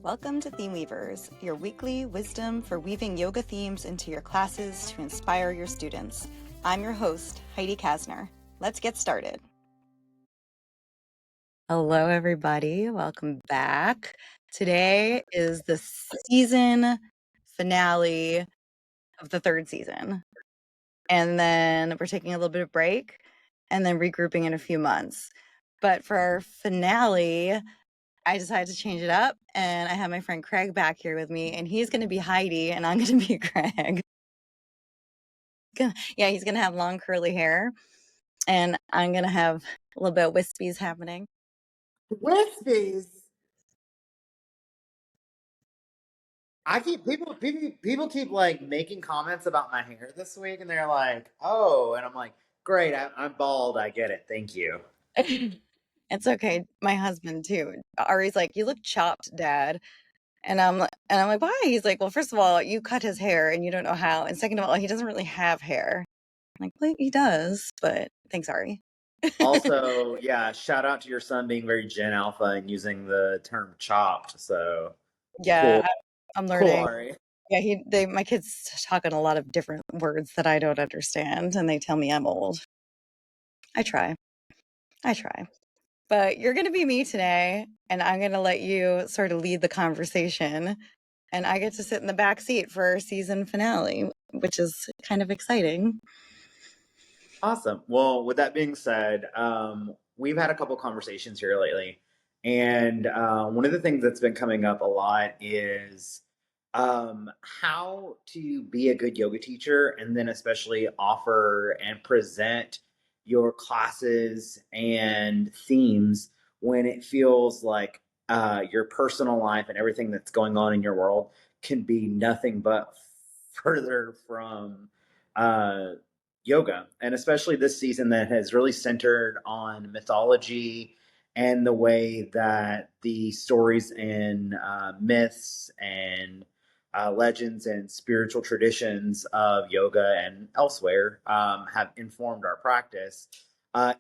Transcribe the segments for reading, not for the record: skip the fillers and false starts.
Welcome to Theme Weavers, your weekly wisdom for weaving yoga themes into your classes to inspire your students. I'm your host, Heidi Kasner. Let's get started. Hello, everybody. Welcome back. Today is the season finale of the third season. And then we're taking a little bit of break and then regrouping in a few months. But for our finale, I decided to change it up, and I have my friend Craig back here with me, and he's going to be Heidi, and I'm going to be Craig. Yeah, he's going to have long curly hair, and I'm going to have a little bit of wispies happening. Wispies. I keep people keep like making comments about my hair this week, and they're like, "Oh," and I'm like, "Great, I'm bald. I get it. Thank you." It's okay. My husband too. Ari's like, "You look chopped, Dad," and I'm like, "Why?" He's like, "Well, first of all, you cut his hair, and you don't know how, and second of all, he doesn't really have hair." I'm like, "Well, he does, but thanks, Ari." Also, yeah, shout out to your son being very Gen Alpha and using the term chopped. So Yeah, cool, I'm cool, learning. Ari. Yeah, my kids talk in a lot of different words that I don't understand, and they tell me I'm old. I try. But you're going to be me today, and I'm going to let you sort of lead the conversation, and I get to sit in the back seat for our season finale, which is kind of exciting. Awesome. Well, with that being said, we've had a couple conversations here lately, and one of the things that's been coming up a lot is how to be a good yoga teacher, and then especially offer and present your classes and themes when it feels like your personal life and everything that's going on in your world can be nothing but further from uh, yoga, and especially this season that has really centered on mythology and the way that the stories and myths and legends and spiritual traditions of yoga and elsewhere have informed our practice.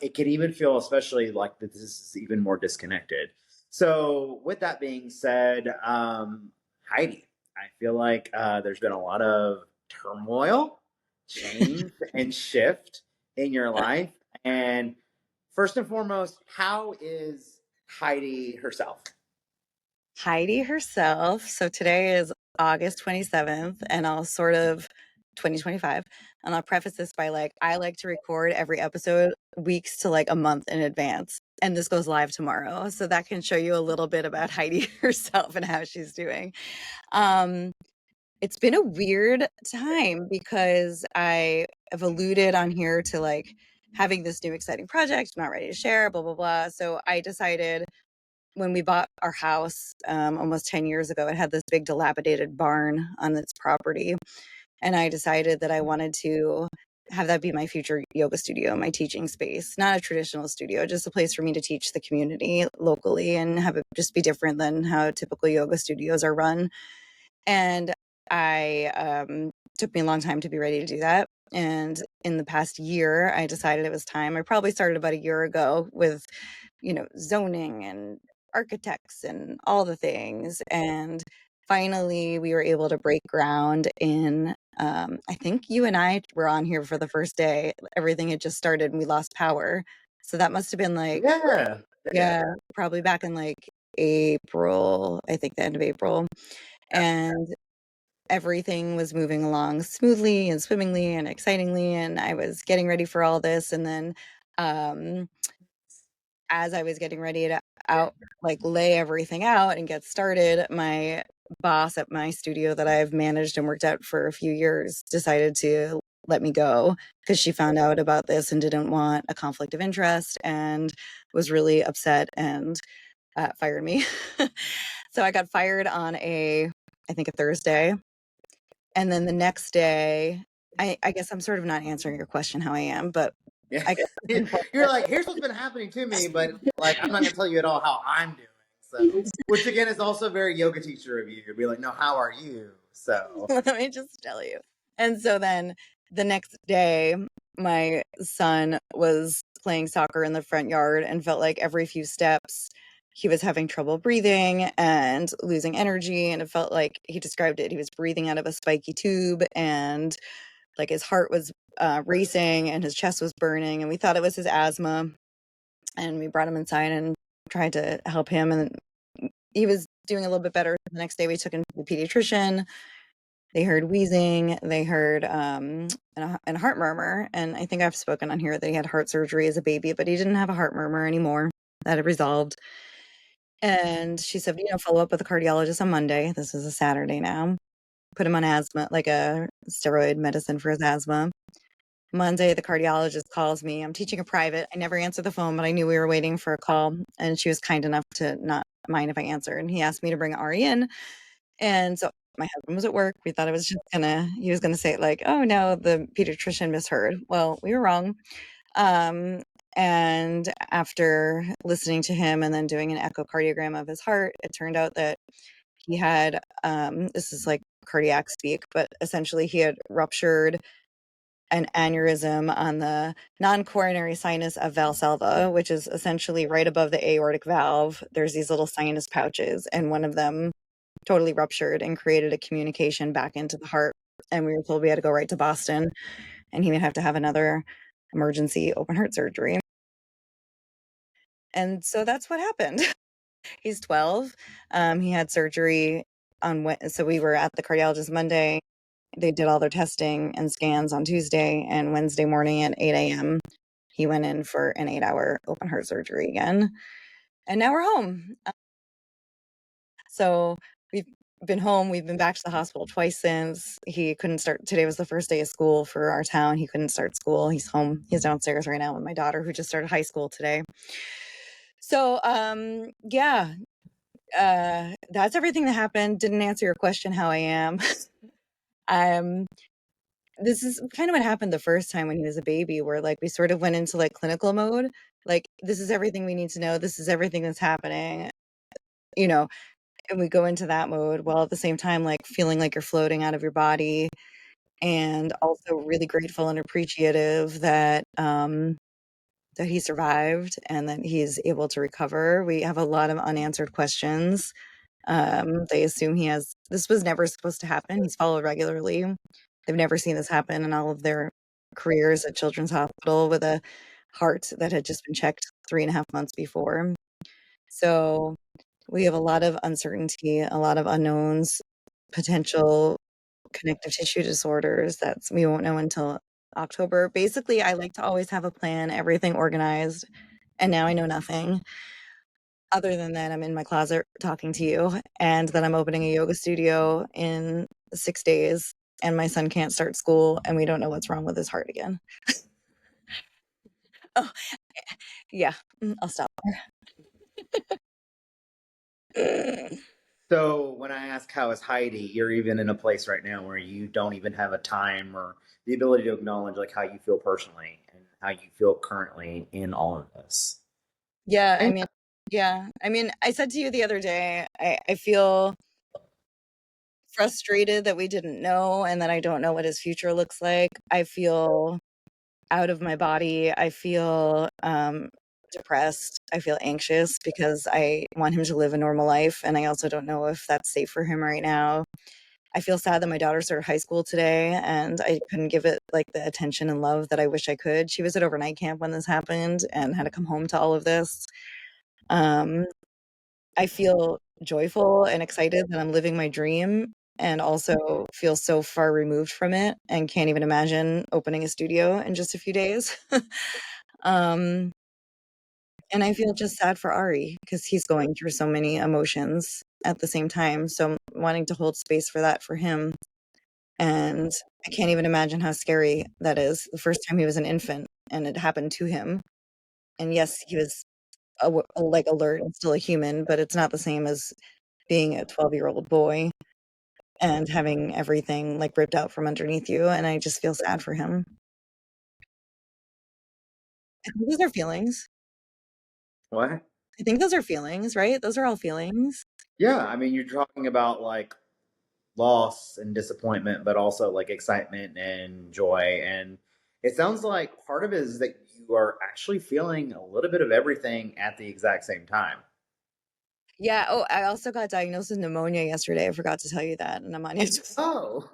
It can even feel, especially like that, this is even more disconnected. So, with that being said, Heidi, I feel like there's been a lot of turmoil, change, and shift in your life. And first and foremost, how is Heidi herself? Heidi herself. So today is August 27th, and I'll sort of 2025. And I'll preface this by I like to record every episode weeks to a month in advance. And this goes live tomorrow. So that can show you a little bit about Heidi herself and how she's doing. Um, it's been a weird time because I have alluded on here to having this new exciting project, I'm not ready to share, blah, blah, blah. So I decided when we bought our house almost 10 years ago, it had this big dilapidated barn on its property. And I decided that I wanted to have that be my future yoga studio, my teaching space, not a traditional studio, just a place for me to teach the community locally and have it just be different than how typical yoga studios are run. And I took me a long time to be ready to do that. And in the past year, I decided it was time. I probably started about a year ago with, zoning and architects and all the things. And finally, we were able to break ground in, I think you and I were on here for the first day. Everything had just started and we lost power. So that must have been Yeah. yeah, probably back in April, I think the end of April. And everything was moving along smoothly and swimmingly and excitingly, and I was getting ready for all this. And then as I was getting ready to lay everything out and get started, my boss at my studio that I've managed and worked at for a few years decided to let me go because she found out about this and didn't want a conflict of interest and was really upset and fired me. So I got fired on I think a Thursday. And then the next day, I guess I'm sort of not answering your question how I am, but Yeah. I guess You're like, here's what's been happening to me, but like, I'm not going to tell you at all how I'm doing. So, which again is also very yoga teacher of you. You'd be like, no, how are you? So, let me just tell you. And so then the next day, my son was playing soccer in the front yard and felt like every few steps he was having trouble breathing and losing energy, and it felt like he described it. He was breathing out of a spiky tube, and like his heart was racing and his chest was burning, and we thought it was his asthma. And we brought him inside and tried to help him, and he was doing a little bit better. The next day, we took him to the pediatrician. They heard wheezing, they heard and a heart murmur. And I think I've spoken on here that he had heart surgery as a baby, but he didn't have a heart murmur anymore. That had resolved. And she said, follow up with a cardiologist on Monday. This is a Saturday now. Put him on asthma, like a steroid medicine for his asthma. Monday, the cardiologist calls me. I'm teaching a private. I never answered the phone, but I knew we were waiting for a call. And she was kind enough to not mind if I answered. And he asked me to bring Ari in. And so my husband was at work. We thought it was just he was gonna say like, oh no, the pediatrician misheard. Well, we were wrong. Um, and after listening to him and then doing an echocardiogram of his heart, it turned out that he had, this is like cardiac speak, but essentially he had ruptured an aneurysm on the non-coronary sinus of Valsalva, which is essentially right above the aortic valve. There's these little sinus pouches, and one of them totally ruptured and created a communication back into the heart. And we were told we had to go right to Boston, and he would have to have another emergency open heart surgery. And so that's what happened. He's 12. He had surgery so we were at the cardiologist Monday. They did all their testing and scans on Tuesday, and Wednesday morning at 8 a.m., he went in for an 8-hour open heart surgery again. And now we're home. So we've been home. We've been back to the hospital twice since. He couldn't start. Today was the first day of school for our town. He couldn't start school. He's home. He's downstairs right now with my daughter, who just started high school today. So, yeah, that's everything that happened. Didn't answer your question how I am. This is kind of what happened the first time when he was a baby, where like we sort of went into like clinical mode. Like, this is everything we need to know. This is everything that's happening, you know, and we go into that mode while at the same time, like feeling like you're floating out of your body, and also really grateful and appreciative that, that he survived and that he's able to recover. We have a lot of unanswered questions. They assume this was never supposed to happen. He's followed regularly. They've never seen this happen in all of their careers at Children's Hospital, with a heart that had just been checked 3.5 months before. So we have a lot of uncertainty, a lot of unknowns, potential connective tissue disorders that we won't know until October. Basically, I like to always have a plan, everything organized, and now I know nothing. Other than that, I'm in my closet talking to you, and then I'm opening a yoga studio in 6 days, and my son can't start school, and we don't know what's wrong with his heart again. Oh, yeah, I'll stop there. So when I ask how is Heidi, you're even in a place right now where you don't even have a time or the ability to acknowledge like how you feel personally and how you feel currently in all of this. Yeah, I And mean, I said to you the other day, I feel frustrated that we didn't know and that I don't know what his future looks like. I feel out of my body. I feel depressed. I feel anxious because I want him to live a normal life, and I also don't know if that's safe for him right now. I feel sad that my daughter started high school today, and I couldn't give it like the attention and love that I wish I could. She was at overnight camp when this happened and had to come home to all of this. Um, I feel joyful and excited that I'm living my dream, and also feel so far removed from it and can't even imagine opening a studio in just a few days. um, and I feel just sad for Ari because he's going through so many emotions at the same time. So I'm wanting to hold space for that for him. And I can't even imagine how scary that is. The first time he was an infant and it happened to him. And yes, he was like alert and still a human, but it's not the same as being a 12-year-old boy and having everything like ripped out from underneath you. And I just feel sad for him. I think those are feelings. what? I think those are feelings, right? Those are all feelings. Yeah, I mean, you're talking about like loss and disappointment, but also like excitement and joy. And it sounds like part of it is that you are actually feeling a little bit of everything at the exact same time. Yeah. Oh, I also got diagnosed with pneumonia yesterday. I forgot to tell you that, and I'm on it. Oh,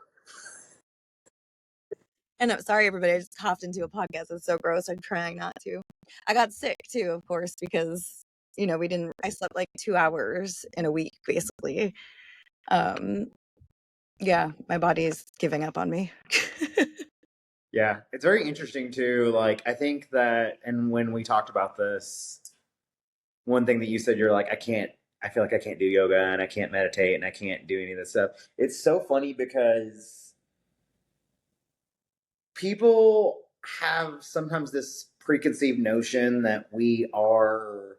And I'm sorry, everybody. I just hopped into a podcast. It's so gross. I'm trying not to. I got sick too, of course, because we didn't. I slept like 2 hours in a week, basically. Um, yeah, my body is giving up on me. yeah. It's very interesting too. Like, I think that, and when we talked about this, one thing that you said, you're like, I feel like I can't do yoga and I can't meditate and I can't do any of this stuff. It's so funny because people have sometimes this preconceived notion that we are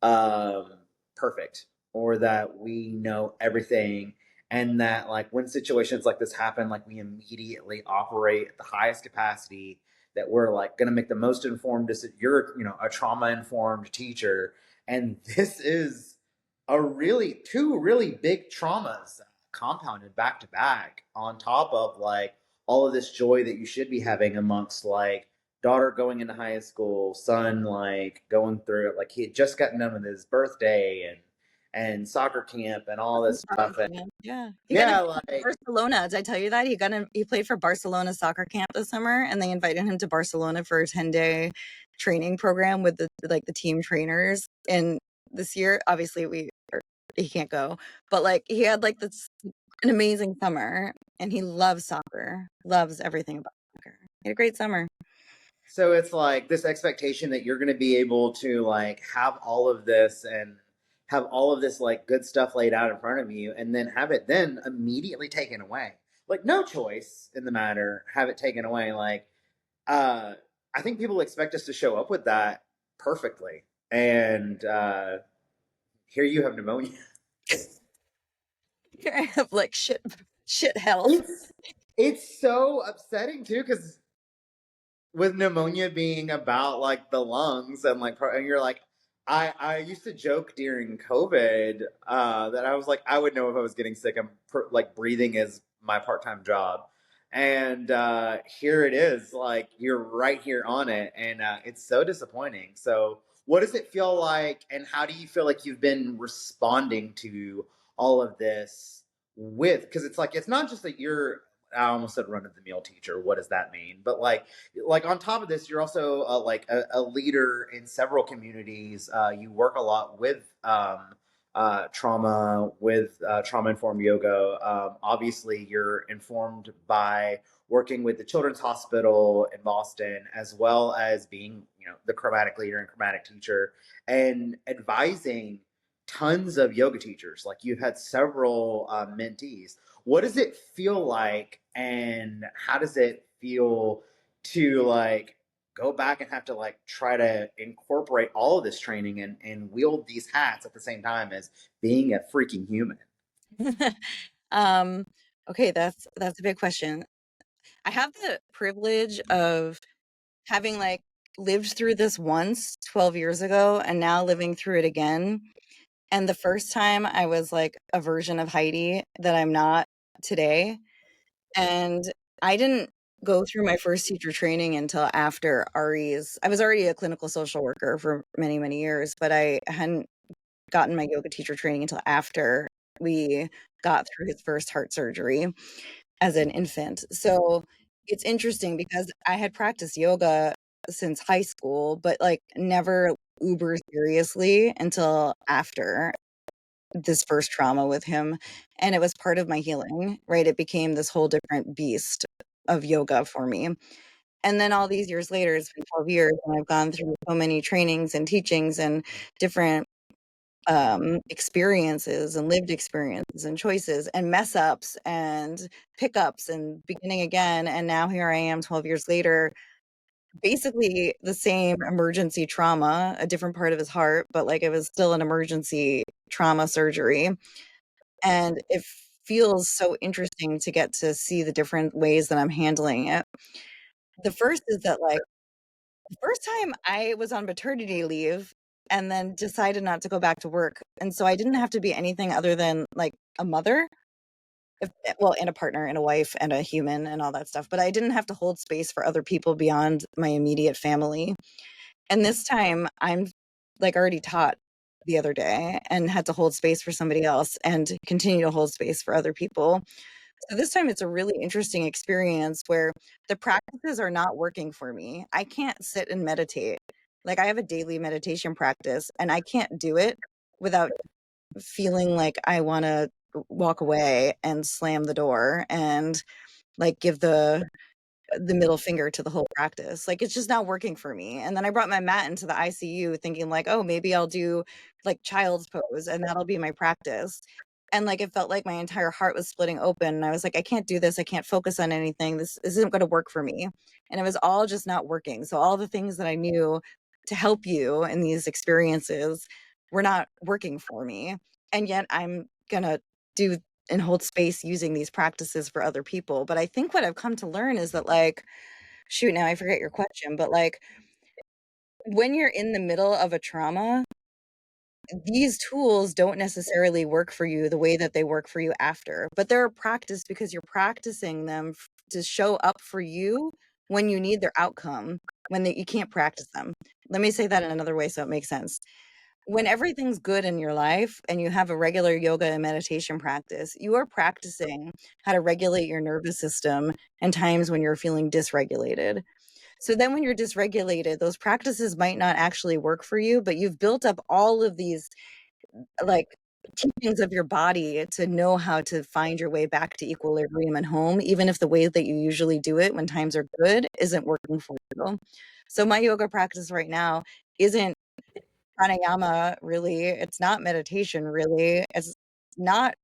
um, perfect or that we know everything, and that like when situations like this happen, like we immediately operate at the highest capacity, that we're like going to make the most informed decision. You're, a trauma informed teacher, and this is two really big traumas compounded back to back on top of like all of this joy that you should be having amongst like daughter going into high school, son like going through it, like he had just gotten done with his birthday and soccer camp and all this Soccer stuff. And camp, yeah. He got yeah, invited to like Barcelona. Did I tell you that? He played for Barcelona soccer camp this summer, and they invited him to Barcelona for a 10-day training program with the team trainers. And this year, obviously, he can't go, but like he had like this an amazing summer, and he loves soccer, loves everything about soccer. He had a great summer. so it's like this expectation that you're going to be able to like have all of this and have all of this like good stuff laid out in front of you and then have it then immediately taken away. Like no choice in the matter, have it taken away. Like uh I think people expect us to show up with that perfectly. And here you have pneumonia. Here I have like shit health. It's it's so upsetting too because with pneumonia being about like the lungs and like and you're like I used to joke during COVID that I was like I would know if I was getting sick. Like breathing is my part-time job, and here it is, like you're right here on it, and it's so disappointing. So what does it feel like, and how do you feel like you've been responding to all of this with, because it's like it's not just that you're, I almost said run of the mill teacher. What does that mean? But like on top of this, you're also like a leader in several communities. You work a lot with trauma, with trauma informed yoga. Obviously, you're informed by working with the Children's Hospital in Boston, as well as being the chromatic leader and chromatic teacher, and advising tons of yoga teachers. Like you've had several mentees. What does it feel like, and how does it feel to like go back and have to like try to incorporate all of this training and wield these hats at the same time as being a freaking human? um, okay, that's a big question. I have the privilege of having like lived through this once 12 years ago and now living through it again. And the first time I was like a version of Heidi that I'm not today. And I didn't go through my first teacher training until after Ari's. I was already a clinical social worker for many, many years, but I hadn't gotten my yoga teacher training until after we got through his first heart surgery as an infant. So it's interesting because I had practiced yoga since high school, but like never uber seriously until after this first trauma with him. And it was part of my healing, right? It became this whole different beast of yoga for me. And then all these years later, it's been 12 years, and I've gone through so many trainings and teachings and different experiences and lived experiences and choices and mess ups and pickups and beginning again. And now here I am 12 years later, basically the same emergency trauma, a different part of his heart, but like it was still an emergency trauma surgery. And it feels so interesting to get to see the different ways that I'm handling it. The first is that like the first time I was on maternity leave and then decided not to go back to work. And so I didn't have to be anything other than like a mother, well, and a partner and a wife and a human and all that stuff. But I didn't have to hold space for other people beyond my immediate family. And this time I'm like already taught the other day and had to hold space for somebody else and continue to hold space for other people. So this time it's a really interesting experience where the practices are not working for me. I can't sit and meditate. Like I have a daily meditation practice and I can't do it without feeling like I want to walk away and slam the door and like give the middle finger to the whole practice. Like it's just not working for me. And then I brought my mat into the ICU thinking like, oh, maybe I'll do like child's pose and that'll be my practice. And like it felt like my entire heart was splitting open. And I was like, I can't do this. I can't focus on anything. This isn't going to work for me. And it was all just not working. So all the things that I knew to help you in these experiences were not working for me. And yet I'm going to do and hold space using these practices for other people. But I think what I've come to learn is that like, shoot, now I forget your question, but like when you're in the middle of a trauma, these tools don't necessarily work for you the way that they work for you after, but they're a practice because you're practicing them to show up for you when you need their outcome, you can't practice them. Let me say that in another way so it makes sense. When everything's good in your life and you have a regular yoga and meditation practice, you are practicing how to regulate your nervous system in times when you're feeling dysregulated. So then when you're dysregulated, those practices might not actually work for you, but you've built up all of these like teachings of your body to know how to find your way back to equilibrium and home, even if the way that you usually do it when times are good isn't working for you. So my yoga practice right now isn't pranayama really, it's not meditation really, it's not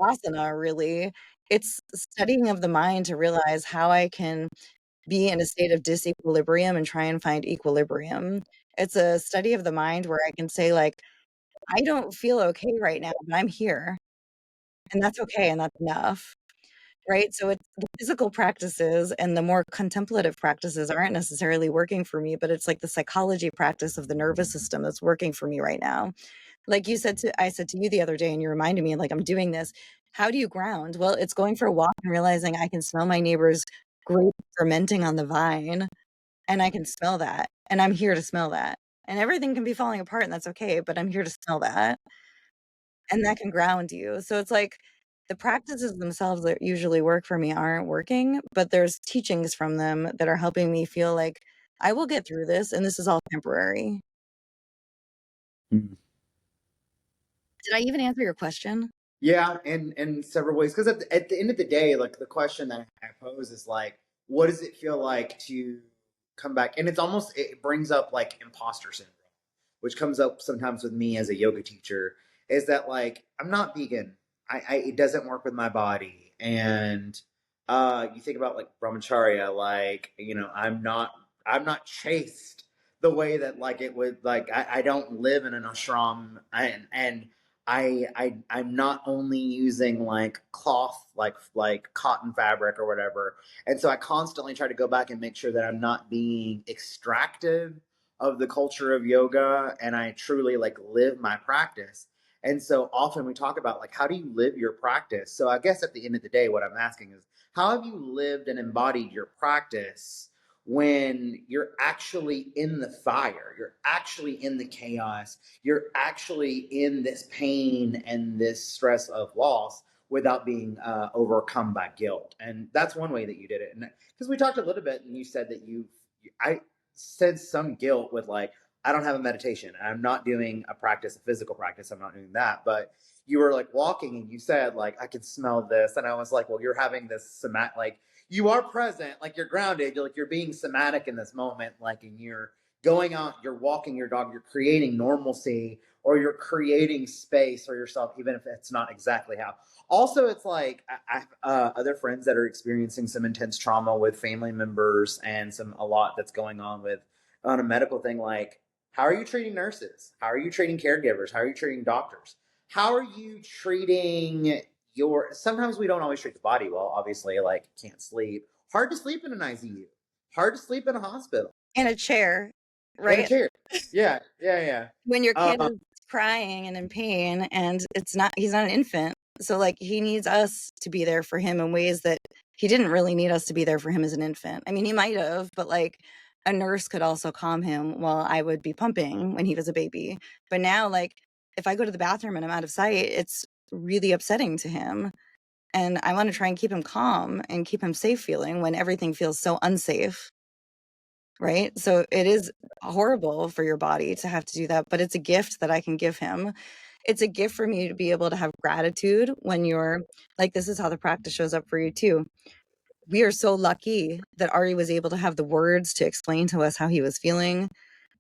asana really. It's studying of the mind to realize how I can be in a state of disequilibrium and try and find equilibrium. It's a study of the mind where I can say like, I don't feel okay right now, but I'm here, and that's okay, and that's enough, right? So it's the physical practices and the more contemplative practices aren't necessarily working for me, but it's like the psychology practice of the nervous system that's working for me right now. Like I said to you the other day, and you reminded me, like, I'm doing this. How do you ground? Well, it's going for a walk and realizing I can smell my neighbor's grape fermenting on the vine, and I can smell that, and I'm here to smell that. And everything can be falling apart, and that's okay, but I'm here to smell that, and that can ground you. So it's like the practices themselves that usually work for me aren't working, but there's teachings from them that are helping me feel like I will get through this, and this is all temporary. Mm. Did I even answer your question? Yeah, in several ways. Because at the end of the day, like the question that I pose is like, what does it feel like to come back? And it's almost it brings up like imposter syndrome, which comes up sometimes with me as a yoga teacher. Is that like I'm not vegan? I it doesn't work with my body, and you think about like brahmacharya, like I'm not chaste the way that like it would like I don't live in an ashram and I'm not only using like cloth like cotton fabric or whatever. And so I constantly try to go back and make sure that I'm not being extractive of the culture of yoga and I truly like live my practice. And so often we talk about like how do you live your practice? So I guess at the end of the day what I'm asking is how have you lived and embodied your practice when you're actually in the fire, you're actually in the chaos, you're actually in this pain and this stress of loss without being overcome by guilt. And that's one way that you did it. And because we talked a little bit, and you said that I said some guilt with like, I don't have a meditation. I'm not doing a practice, a physical practice. I'm not doing that. But you were like walking, and you said like, I can smell this, and I was like, well, you're having this like you are present, like you're grounded, you're being somatic in this moment, like and you're going out, you're walking your dog, you're creating normalcy, or you're creating space for yourself, even if it's not exactly how. Also, it's like I have other friends that are experiencing some intense trauma with family members and a lot that's going on with on a medical thing. Like, how are you treating nurses? How are you treating caregivers? How are you treating doctors? How are you treating sometimes we don't always treat the body well, obviously, like can't sleep. Hard to sleep in an ICU. Hard to sleep in a hospital. In a chair, In a right? chair. Yeah, yeah, yeah. When your kid Uh, is crying and in pain and he's not an infant. So like he needs us to be there for him in ways that he didn't really need us to be there for him as an infant. I mean, he might have, but like a nurse could also calm him while I would be pumping when he was a baby. But now like if I go to the bathroom and I'm out of sight, it's really upsetting to him. And I want to try and keep him calm and keep him safe feeling when everything feels so unsafe, right? So it is horrible for your body to have to do that, but it's a gift that I can give him. It's a gift for me to be able to have gratitude when you're like, this is how the practice shows up for you too. We are so lucky that Ari was able to have the words to explain to us how he was feeling,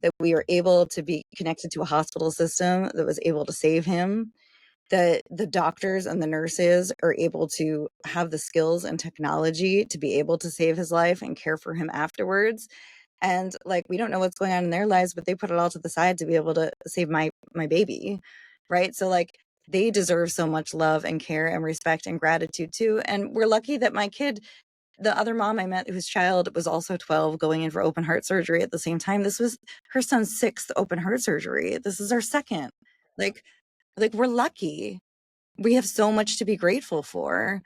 that we were able to be connected to a hospital system that was able to save him, that the doctors and the nurses are able to have the skills and technology to be able to save his life and care for him afterwards. And like, we don't know what's going on in their lives, but they put it all to the side to be able to save my baby, right? So like, they deserve so much love and care and respect and gratitude too. And we're lucky that my kid, the other mom I met whose child was also 12 going in for open heart surgery at the same time, this was her son's 6th open heart surgery. This is our second. Like we're lucky. We have so much to be grateful for.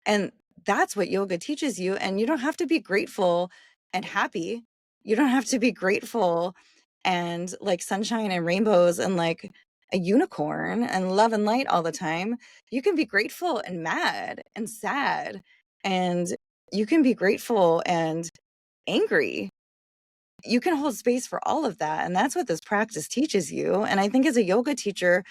And that's what yoga teaches you. And you don't have to be grateful and happy. You don't have to be grateful and like sunshine and rainbows and like a unicorn and love and light all the time. You can be grateful and mad and sad. And you can be grateful and angry. You can hold space for all of that. And that's what this practice teaches you. And I think as a yoga teacher,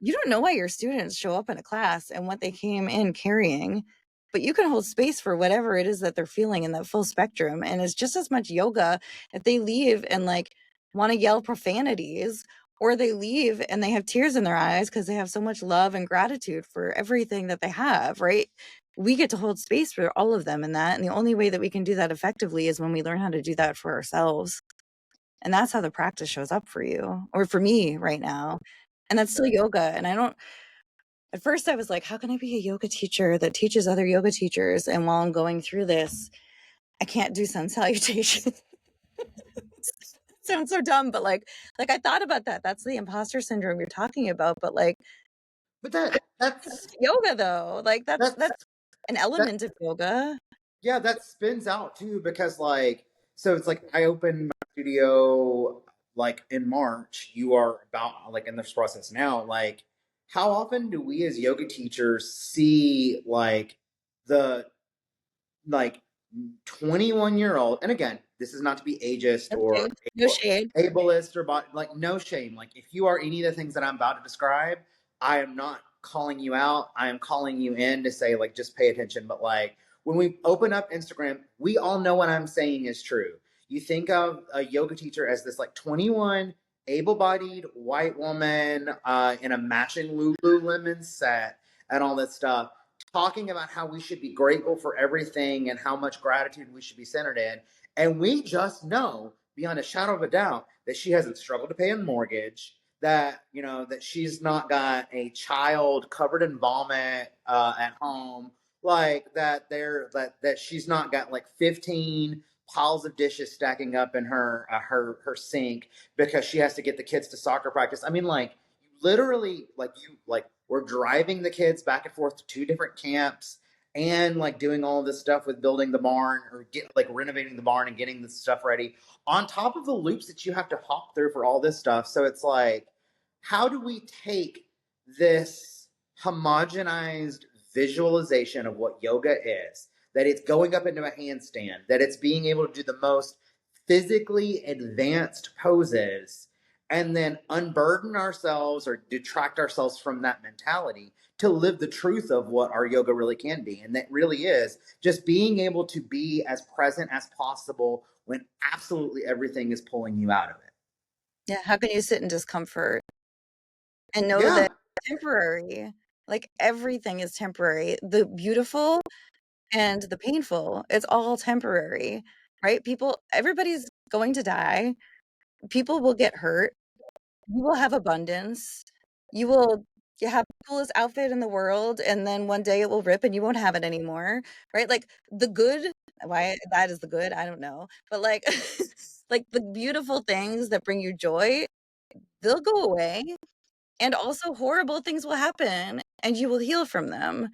you don't know why your students show up in a class and what they came in carrying, but you can hold space for whatever it is that they're feeling in that full spectrum. And it's just as much yoga if they leave and like want to yell profanities, or they leave and they have tears in their eyes because they have so much love and gratitude for everything that they have, right? We get to hold space for all of them in that. And the only way that we can do that effectively is when we learn how to do that for ourselves. And that's how the practice shows up for you, or for me right now. And that's still yoga. And I don't, at first I was like, how can I be a yoga teacher that teaches other yoga teachers? And while I'm going through this, I can't do sun salutation. Sounds so dumb, but like I thought about that. That's the imposter syndrome you're talking about. But like But that's yoga though, like that's that's an that element of yoga. yeah, that spins out too because like so it's like I opened my studio like in March. You are about like in this process now. Like how often do we as yoga teachers see the like 21-year-old, and again, this is not to be ageist No or shade. No shade. ableist or like no shame. Like if you are any of the things that I'm about to describe, I am not calling you out. I am calling you in to say like just pay attention. But like when we open up Instagram, we all know what I'm saying is true. You think of a yoga teacher as this like 21 able-bodied white woman in a matching Lululemon set and all that stuff, talking about how we should be grateful for everything and how much gratitude we should be centered in. And we just know beyond a shadow of a doubt that she hasn't struggled to pay a mortgage, that that she's not got a child covered in vomit at home, like that she's not got like 15 piles of dishes stacking up in her sink because she has to get the kids to soccer practice. I mean, like literally, like we're driving the kids back and forth to two different camps and like doing all this stuff with building the barn or get like renovating the barn and getting this stuff ready on top of the loops that you have to hop through for all this stuff. So it's like, how do we take this homogenized visualization of what yoga is, that it's going up into a handstand, that it's being able to do the most physically advanced poses, and then unburden ourselves or detract ourselves from that mentality to live the truth of what our yoga really can be. And that really is just being able to be as present as possible when absolutely everything is pulling you out of it. Yeah. How can you sit in discomfort and know that Yeah. it's temporary? Like everything is temporary. The beautiful and the painful, it's all temporary, right? Everybody's going to die. People will get hurt. You will have abundance. You have the coolest outfit in the world, and then one day it will rip and you won't have it anymore, right? Like the good, why that is the good, I don't know. But like like the beautiful things that bring you joy, they'll go away. And also horrible things will happen and you will heal from them.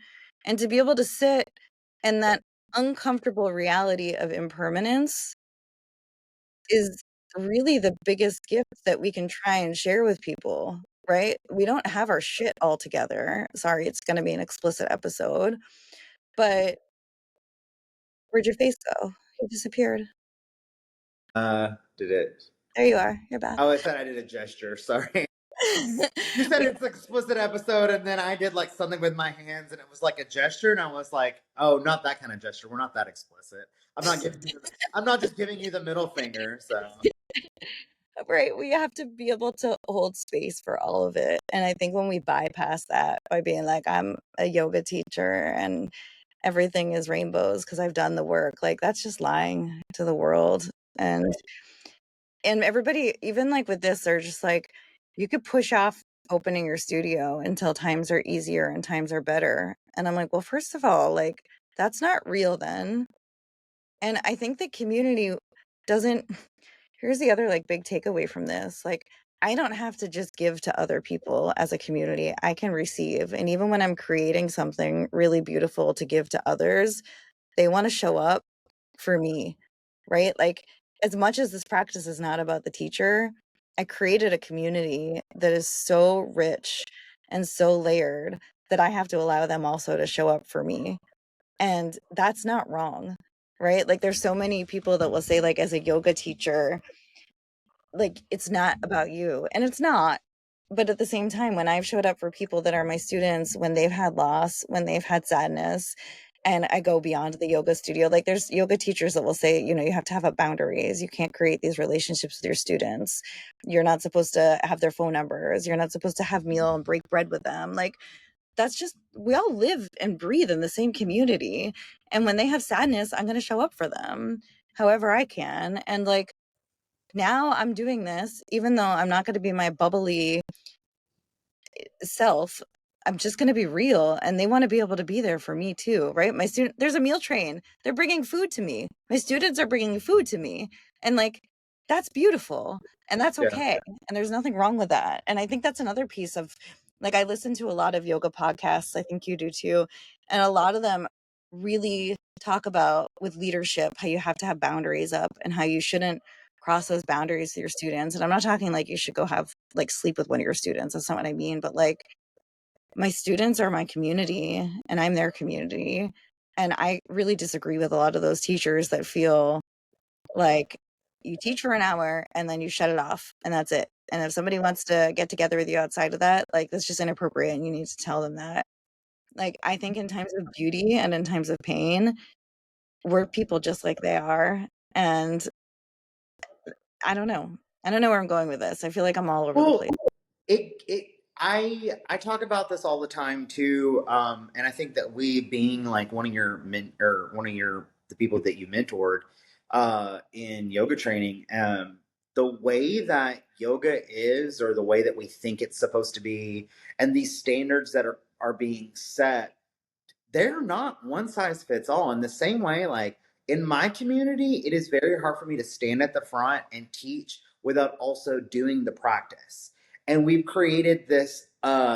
And to be able to sit in that uncomfortable reality of impermanence is really the biggest gift that we can try and share with people. right? We don't have our shit all together. Sorry, it's going to be an explicit episode, but where'd your face go? You disappeared. Did it? There you are. You're back. Oh, I said I did a gesture. Sorry. You said We it's an explicit episode, and then I did like something with my hands, and it was like a gesture, and I was like, "Oh, not that kind of gesture. We're not that explicit. I'm not giving you. I'm not just giving you the middle finger." So right, we have to be able to hold space for all of it, and I think when we bypass that by being like, "I'm a yoga teacher and everything is rainbows because I've done the work," like, that's just lying to the world, and everybody, even, like, with this, they're just like, "You could push off opening your studio until times are easier and times are better," and I'm like, "Well, first of all, like, that's not real then," and I think the community doesn't here's the other, like, big takeaway from this, like, I don't have to just give to other people as a community, I can receive, and even when I'm creating something really beautiful to give to others, they wanna show up for me, right? Like, as much as this practice is not about the teacher, I created a community that is so rich and so layered that I have to allow them also to show up for me, and that's not wrong, right? Like, there's so many people that will say, like, as a yoga teacher, like, it's not about you, and it's not, but at the same time, when I've showed up for people that are my students, when they've had loss, when they've had sadness, and I go beyond the yoga studio, like, there's yoga teachers that will say, you know, "You have to have a boundaries, you can't create these relationships with your students. You're not supposed to have their phone numbers, you're not supposed to have meal and break bread with them," like, that's just we all live and breathe in the same community, and when they have sadness, I'm gonna show up for them however I can, and, like, now I'm doing this, even though I'm not gonna be my bubbly self, I'm just gonna be real, and they wanna be able to be there for me too, right? My student there's a meal train. They're bringing food to me. My students are bringing food to me, and, like, that's beautiful, and that's yeah. okay, and there's nothing wrong with that, and I think that's another piece of like, I listen to a lot of yoga podcasts, I think you do too, and a lot of them really talk about with leadership, how you have to have boundaries up and how you shouldn't cross those boundaries to your students, and I'm not talking like you should go have like, sleep with one of your students, that's not what I mean, but, like, my students are my community and I'm their community. And I really disagree with a lot of those teachers that feel like you teach for an hour and then you shut it off and that's it. And if somebody wants to get together with you outside of that, like that's just inappropriate and you need to tell them that. Like I think in times of beauty and in times of pain, we're people just like they are. And I don't know. I don't know where I'm going with this. I feel like I'm all over the Well, place. it I talk about this all the time too, and I think that we being like one of your men or one of your the people that you mentored in yoga training, the way that yoga is or the way that we think it's supposed to be, and these standards that are being set, they're not one size fits all. In the same way, like in my community, it is very hard for me to stand at the front and teach without also doing the practice. And we've created this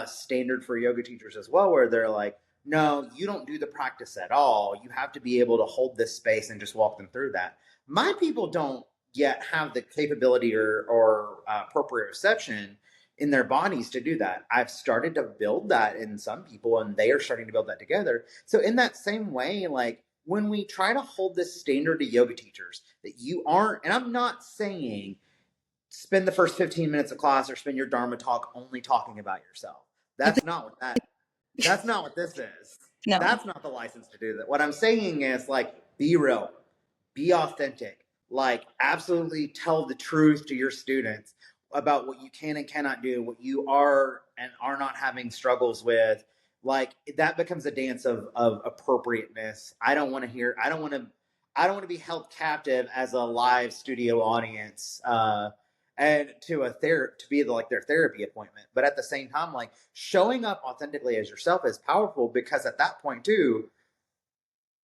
standard for yoga teachers as well, where they're like, no, you don't do the practice at all. You have to be able to hold this space and just walk them through that. My people don't yet have the capability or appropriate reception in their bodies to do that. I've started to build that in some people, and they are starting to build that together. So, in that same way, like when we try to hold this standard to yoga teachers that you aren't, and I'm not saying spend the first 15 minutes of class or spend your Dharma talk only talking about yourself. I think That's not what this is. no. That's not the license to do that. What I'm saying is like be real, be authentic, like absolutely tell the truth to your students about what you can and cannot do, what you are and are not having struggles with. Like that becomes a dance of appropriateness. I don't want to be held captive as a live studio audience. And to be like their therapy appointment, but at the same time, like showing up authentically as yourself is powerful because at that point too,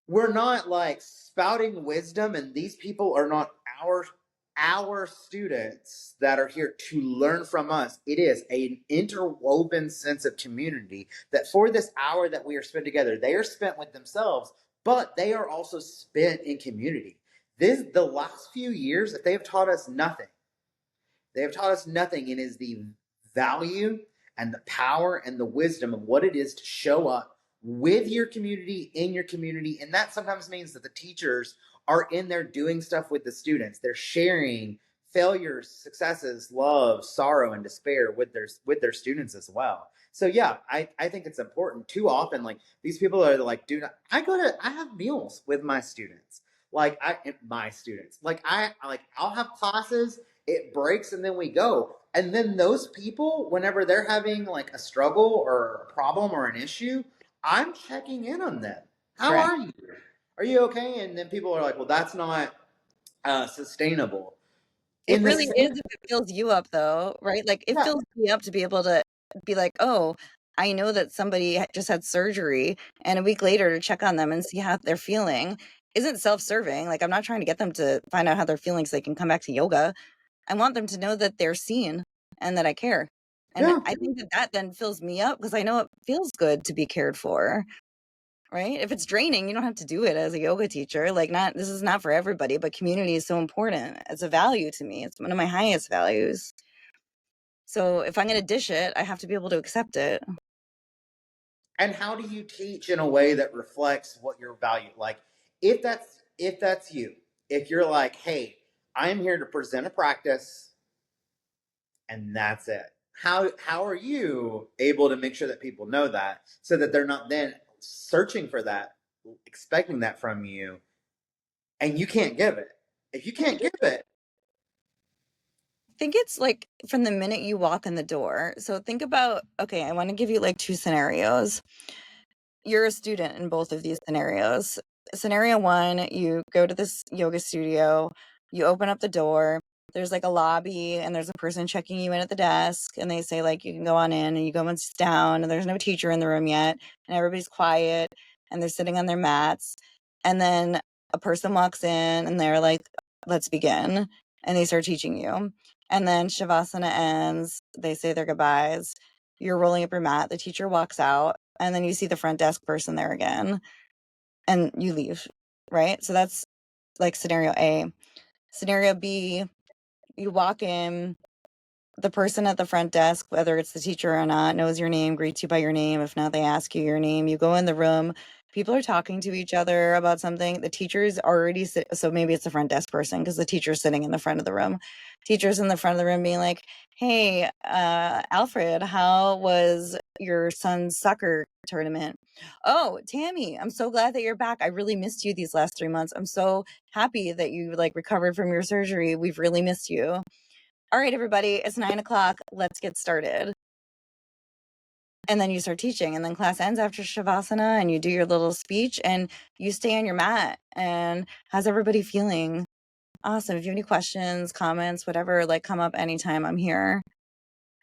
we're not like spouting wisdom, and these people are not our students that are here to learn from us. It is an interwoven sense of community that for this hour that we are spent together, they are spent with themselves, but they are also spent in community. This the last few years that they have taught us nothing. They have taught us nothing, and is the value and the power and the wisdom of what it is to show up with your community, in your community. And that sometimes means that the teachers are in there doing stuff with the students. They're sharing failures, successes, love, sorrow, and despair with their students as well. So yeah, I think it's important. Too often, like these people are like, dude, I have meals with my students. My students. I'll have classes, it breaks, and then we go. And then those people, whenever they're having like a struggle or a problem or an issue, I'm checking in on them. How Correct. are you? Are you okay? And then people are like, well, that's not sustainable. It In the really is same, if it fills you up though, right? Like it yeah, fills me up to be able to be like, "Oh, I know that somebody just had surgery," and a week later to check on them and see how they're feeling isn't self-serving. Like I'm not trying to get them to find out how they're feeling so they can come back to yoga. I want them to know that they're seen and that I care. And yeah. I think that that then fills me up because I know it feels good to be cared for. Right? If it's draining, you don't have to do it as a yoga teacher. Like not this is not for everybody, but community is so important. It's a value to me. It's one of my highest values. So if I'm going to dish it, I have to be able to accept it. And how do you teach in a way that reflects what your value? Like, if that's you, if you're like, hey, I'm here to present a practice, and that's it. How are you able to make sure that people know that so that they're not then searching for that, expecting that from you, and you can't give it? If you I can't think give it, it's like from the minute you walk in the door. So think about okay, I want to give you like two scenarios. You're a student in both of these scenarios. Scenario one, you go to this yoga studio, you open up the door, there's like a lobby, and there's a person checking you in at the desk, and they say, like, you can go on in, and you go and sit down, and there's no teacher in the room yet, and everybody's quiet, and they're sitting on their mats. And then a person walks in, and they're like, let's begin. And they start teaching you. And then Shavasana ends, they say their goodbyes. You're rolling up your mat, the teacher walks out, and then you see the front desk person there again and you leave, right? So that's like scenario A. Scenario B, you walk in, the person at the front desk, whether it's the teacher or not, knows your name, greets you by your name. If not, they ask you your name. You go in the room, people are talking to each other about something. The teacher's already so maybe it's the front desk person because the teacher's sitting in the front of the room. Teacher's in the front of the room being like, "Hey, Alfred, how was your son's soccer tournament? Oh, Tammy, I'm so glad that you're back. I really missed you these last 3 months. I'm so happy that you like recovered from your surgery. We've really missed you. All right, everybody, it's 9 o'clock. Let's get started." And then you start teaching, and then class ends after Shavasana, and you do your little speech, and you stay on your mat. And how's everybody feeling? Awesome. If you have any questions, comments, whatever, like come up anytime. I'm here.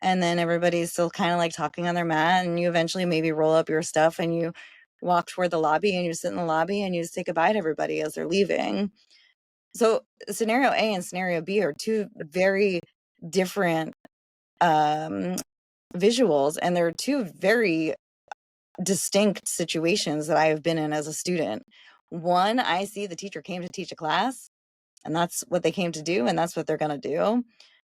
And then everybody's still kind of like talking on their mat, and you eventually maybe roll up your stuff and you walk toward the lobby and you sit in the lobby and you say goodbye to everybody as they're leaving. So scenario A and scenario B are two very different um, visuals, and they're two very distinct situations that I have been in as a student. One, I see the teacher came to teach a class, and that's what they came to do, and that's what they're going to do.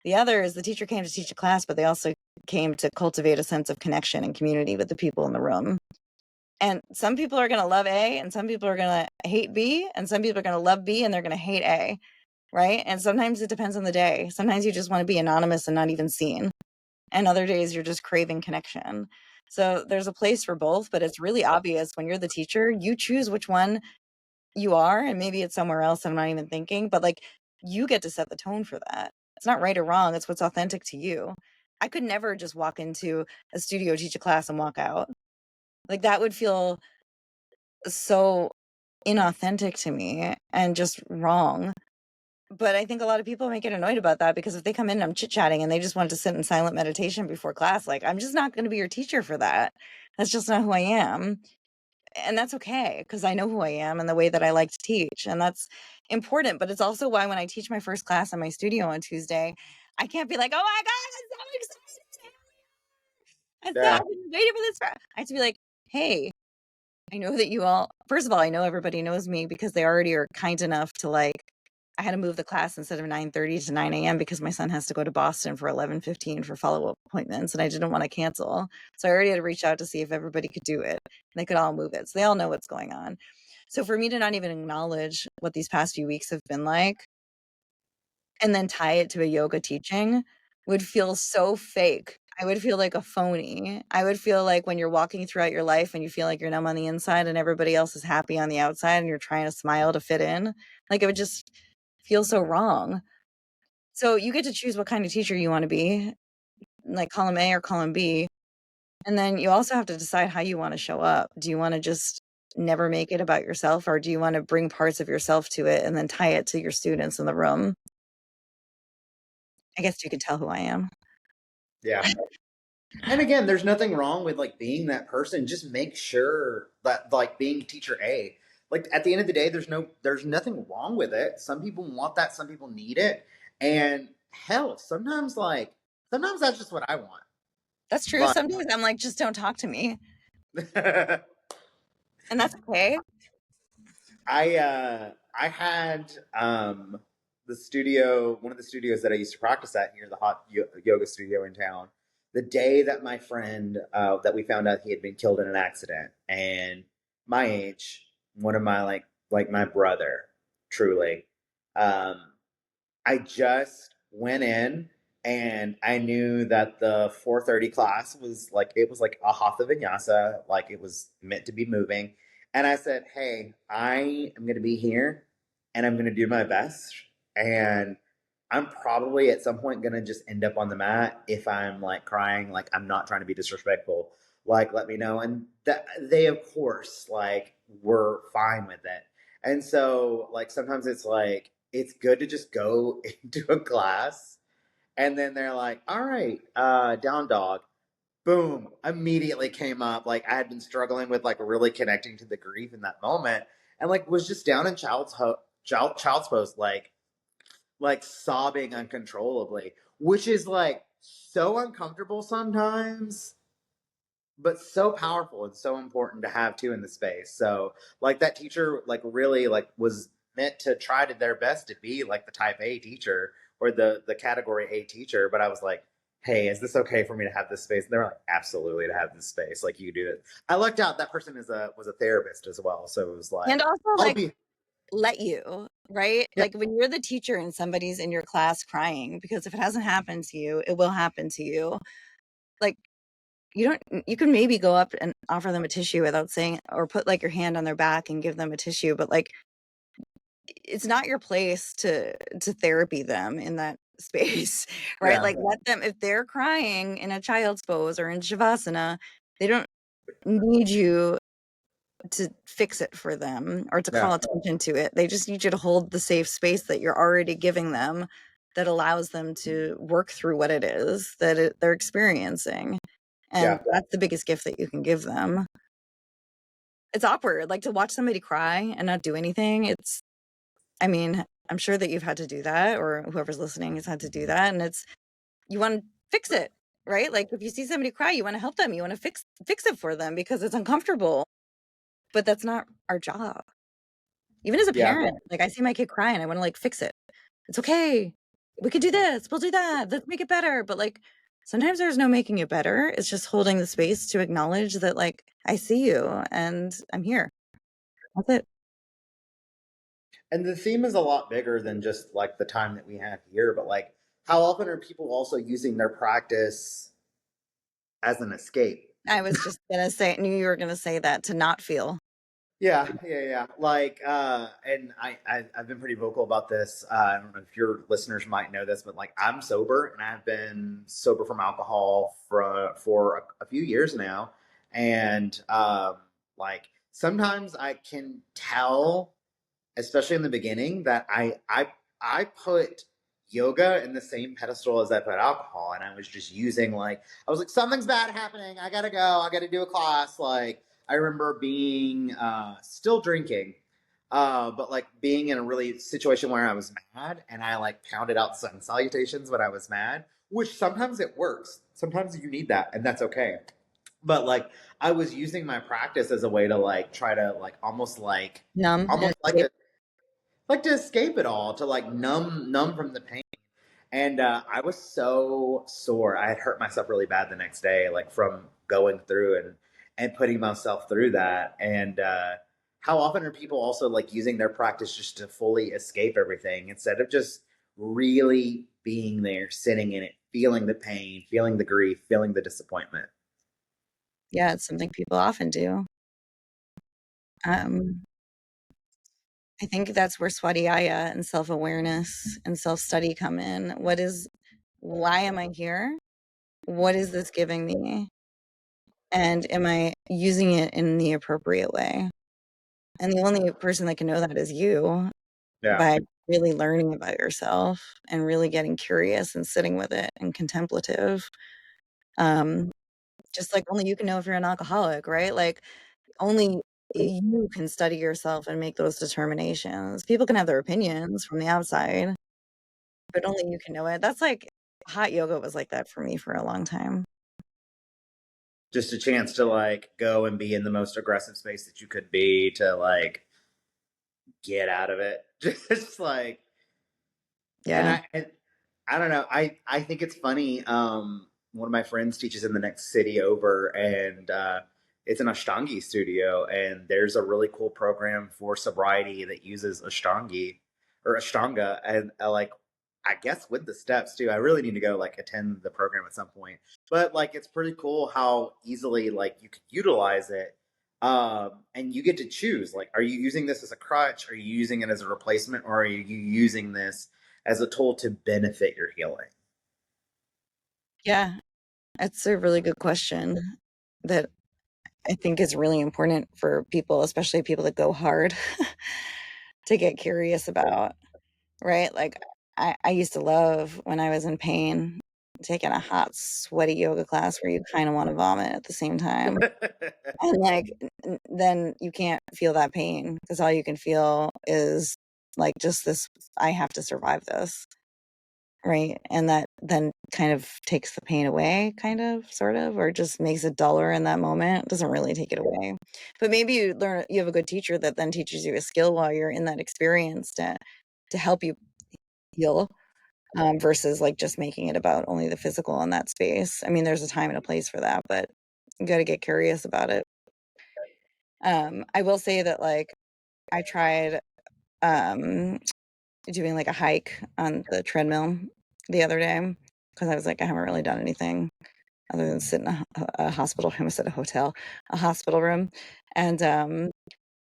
The other is the teacher came to teach a class, but they also came to cultivate a sense of connection and community with the people in the room. And some people are going to love A, and some people are going to hate B, and some people are going to love B and they're going to hate A, right? And sometimes it depends on the day. Sometimes you just want to be anonymous and not even seen, and other days you're just craving connection. So there's a place for both, but it's really obvious when you're the teacher, you choose which one you are, and maybe it's somewhere else I'm not even thinking, but like you get to set the tone for that. It's not right or wrong, it's what's authentic to you. I could never just walk into a studio, teach a class, and walk out. Like that would feel so inauthentic to me and just wrong. But I think a lot of people might get annoyed about that because if they come in and I'm chit-chatting and they just want to sit in silent meditation before class, like, I'm just not going to be your teacher for that. That's just not who I am. And that's okay because I know who I am and the way that I like to teach. And that's important. But it's also why when I teach my first class in my studio on Tuesday, I can't be like, oh my God, I'm so excited. I'm yeah, so waiting for this. I have to be like, hey, I know that you all, first of all, I know everybody knows me because they already are kind enough to like I had to move the class instead of 9:30 to 9 a.m. because my son has to go to Boston for 11:15 for follow-up appointments, and I didn't want to cancel. So I already had to reach out to see if everybody could do it, and they could all move it. So they all know what's going on. So for me to not even acknowledge what these past few weeks have been like, and then tie it to a yoga teaching would feel so fake. I would feel like a phony. I would feel like when you're walking throughout your life and you feel like you're numb on the inside and everybody else is happy on the outside and you're trying to smile to fit in. Like it would just feel so wrong. So you get to choose what kind of teacher you want to be, like column A or column B. And then you also have to decide how you want to show up. Do you want to just never make it about yourself, or do you want to bring parts of yourself to it and then tie it to your students in the room? I guess you could tell who I am. Yeah. And again, there's nothing wrong with like being that person. Just make sure that like being teacher A, like at the end of the day, there's nothing wrong with it. Some people want that, some people need it. And hell, sometimes that's just what I want. That's true. But Some days I'm like, just don't talk to me. And that's okay. I had the studio, one of the studios that I used to practice at here, the yoga studio in town. The day that my friend that we found out he had been killed in an accident, and my age, one of my like my brother, truly. Um, I just went in and I knew that the 4:30 class was like it was like a hatha vinyasa, like it was meant to be moving. And I said, "Hey, I am going to be here and I'm going to do my best. And I'm probably at some point going to just end up on the mat if I'm like crying, like I'm not trying to be disrespectful. Like let me know." And that they of course like were fine with it. And so, like, sometimes it's like, it's good to just go into a class and then they're like, all right, down dog. Boom, immediately came up. Like, I had been struggling with, like, really connecting to the grief in that moment and, like, was just down in child's pose, like sobbing uncontrollably, which is, like, so uncomfortable sometimes but so powerful and so important to have too in the space. So like that teacher like really like was meant to try to their best to be like the type A teacher or the category A teacher, but I was like, "Hey, is this okay for me to have this space?" And they were like, "Absolutely, to have this space. Like you do it." I lucked out that person is a was a therapist as well, so it was And like, also, "I'll like, be let you, right? yeah, Like, when you're the teacher and somebody's in your class crying, because if it hasn't happened to you, it will happen to you. Like, you can maybe go up and offer them a tissue without saying, or put like your hand on their back and give them a tissue, but like, it's not your place to therapy them in that space, right? yeah, Like, let them, if they're crying in a child's pose or in Shavasana, they don't need you to fix it for them or to yeah, call attention to it. They just need you to hold the safe space that you're already giving them that allows them to work through what it is that they're experiencing. And yeah." that's the biggest gift that you can give them. It's awkward, like to watch somebody cry and not do anything. I mean, I'm sure that you've had to do that, or whoever's listening has had to do that. And you want to fix it, right? Like if you see somebody cry, you want to help them. You want to fix it for them because it's uncomfortable. But that's not our job. Even as a Yeah. parent, like I see my kid cry and I want to like fix it. It's okay. We could do this. We'll do that. Let's make it better. But like sometimes there's no making it better. It's just holding the space to acknowledge that like I see you and I'm here. That's it. And the theme is a lot bigger than just like the time that we have here, but like how often are people also using their practice as an escape? I was just gonna say, knew you were gonna say that to not feel. Yeah, yeah, yeah. Like, and I've been pretty vocal about this. I don't know if your listeners might know this, but like, I'm sober, and I've been sober from alcohol for a few years now. And like, sometimes I can tell, especially in the beginning, that I put yoga in the same pedestal as I put alcohol, and I was just using like I was like something's bad happening. I gotta go. I gotta do a class. Like I remember being still drinking, but like being in a really situation where I was mad, and I like pounded out sun salutations when I was mad, which sometimes it works. Sometimes you need that, and that's okay. But like I was using my practice as a way to like try to like Numb and almost like escape. a like to escape it all, to like numb from the pain. And I was so sore. I had hurt myself really bad the next day, like from going through and putting myself through that. And how often are people also like using their practice just to fully escape everything instead of just really being there, sitting in it, feeling the pain, feeling the grief, feeling the disappointment? Yeah, it's something people often do. Um, I think that's where swadhyaya and self-awareness and self-study come in. Why am I here? What is this giving me? And am I using it in the appropriate way? And the only person that can know that is you Yeah. by really learning about yourself and really getting curious and sitting with it and contemplative. Um, just like only you can know if you're an alcoholic, right? Like only you can study yourself and make those determinations. People can have their opinions from the outside, but only you can know it. That's like hot yoga was like that for me for a long time. Just a chance to like go and be in the most aggressive space that you could be, to like get out of it. Just like, and Yeah. I don't know. I think it's funny. One of my friends teaches in the next city over, and it's an Ashtangi studio, and there's a really cool program for sobriety that uses Ashtangi or Ashtanga, and like I guess with the steps too. I really need to go like attend the program at some point. But like it's pretty cool how easily like you could utilize it. And you get to choose, like, are you using this as a crutch? Are you using it as a replacement? Or are you using this as a tool to benefit your healing? Yeah. That's a really good question that I think is really important for people, especially people that go hard, to get curious about, right? Like I used to love when I was in pain taking a hot, sweaty yoga class where you kind of want to vomit at the same time. And like then you can't feel that pain because all you can feel is like just this, I have to survive this. Right, and that then kind of takes the pain away, kind of, sort of, or just makes it duller in that moment, doesn't really take it away. But maybe you have a good teacher that then teaches you a skill while you're in that experience to help you heal, versus, like, just making it about only the physical in that space. I mean, there's a time and a place for that, but you gotta get curious about it. I will say that, like, I tried, um, doing, like, a hike on the treadmill the other day because I was like, "I haven't really done anything." Other than sit in a hospital I almost said a hotel, a hospital room, and,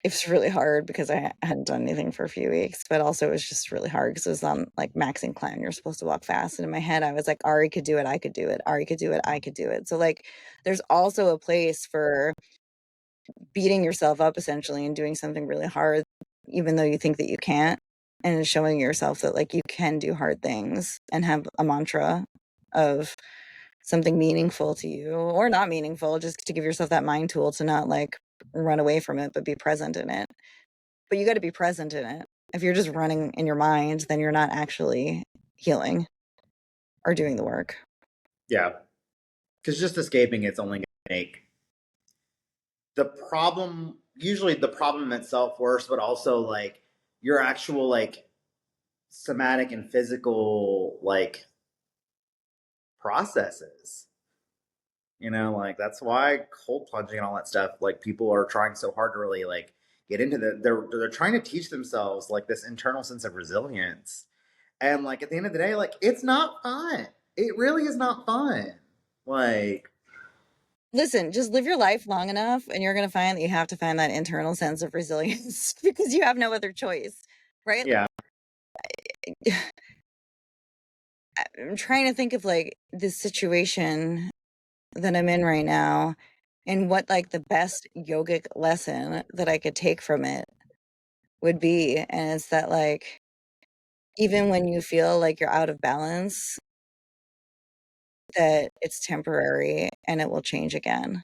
it was really hard because I hadn't done anything for a few weeks, but also it was just really hard because it was on, like, max incline, you're supposed to walk fast, and in my head, I was like, "Ari could do it, I could do it. Ari could do it, I could do it." So, like, there's also a place for beating yourself up essentially and doing something really hard even though you think that you can't, and showing yourself that, like, you can do hard things and have a mantra of something meaningful to you or not meaningful, just to give yourself that mind tool to not, like, run away from it, but be present in it. But you gotta be present in it. If you're just running in your mind, then you're not actually healing or doing the work. Yeah, because just escaping it's only going to make the problem, usually the problem itself, worse, but also like your actual like somatic and physical like processes. Like that's why cold plunging and all that stuff. Like people are trying so hard to really like get into they're trying to teach themselves like this internal sense of resilience. And like at the end of the day, like it's not fun. It really is not fun. Like Listen, just live your life long enough, and you're gonna find that you have to find that internal sense of resilience because you have no other choice, right? yeah, I'm trying to think of, like, this situation that I'm in right now and what, like, the best yogic lesson that I could take from it would be, and it's that, like, even when you feel like you're out of balance, that it's temporary and it will change again.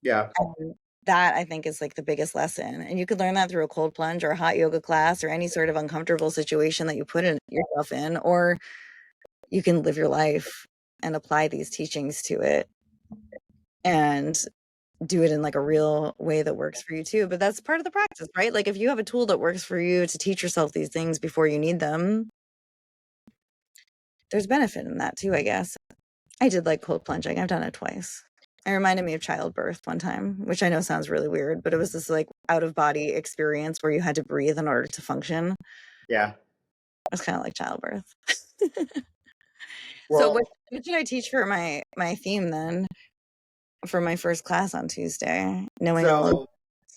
yeah, And that, I think, is, like, the biggest lesson, and you could learn that through a cold plunge or a hot yoga class or any sort of uncomfortable situation that you put in yourself in, or you can live your life and apply these teachings to it, and do it in like a real way that works for you too. But that's part of the practice, right? Like if you have a tool that works for you to teach yourself these things before you need them, there's benefit in that too, I guess. I did like cold plunging. I've done it twice. It reminded me of childbirth one time, which I know sounds really weird, but it was this like out of body experience where you had to breathe in order to function. Yeah. It's kind of like childbirth. So Well, what should I teach for my theme then for my first class on Tuesday? Knowing all of so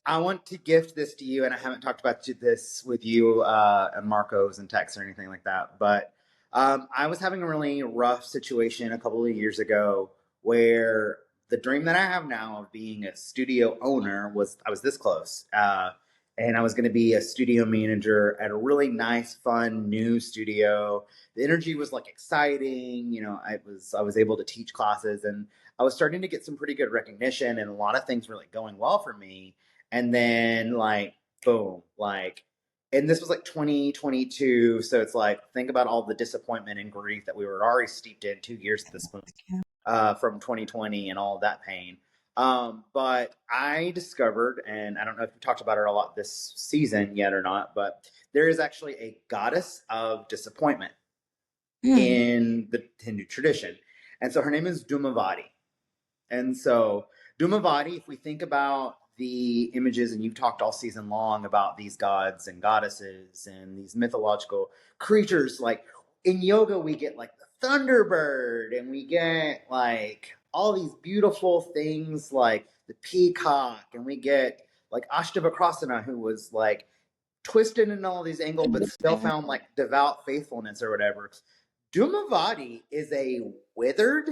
I want to gift this to you, and I haven't talked about this with you and Marcos and text or anything like that. But I was having a really rough situation a couple of years ago where the dream that I have now of being a studio owner was I was this close. And I was going to be a studio manager at a really nice, fun, new studio. The energy was like exciting. I was able to teach classes, and I was starting to get some pretty good recognition, and a lot of things were like going well for me. And then like boom, like, and this was like 2022, so it's like think about all the disappointment and grief that we were already steeped in 2 years at this point, yeah. from 2020 and all of that pain. But I discovered, and I don't know if we talked about her a lot this season yet or not, but there is actually a goddess of disappointment Hmm. in the Hindu tradition. And so her name is Dumavati. And so, Dumavati, if we think about the images, and you've talked all season long about these gods and goddesses and these mythological creatures, like in yoga, we get like the thunderbird, and we get like all these beautiful things like the peacock, and we get like Ashtavakrasana, who was like twisted in all these angles, but still found like devout faithfulness or whatever. Dumavati is a withered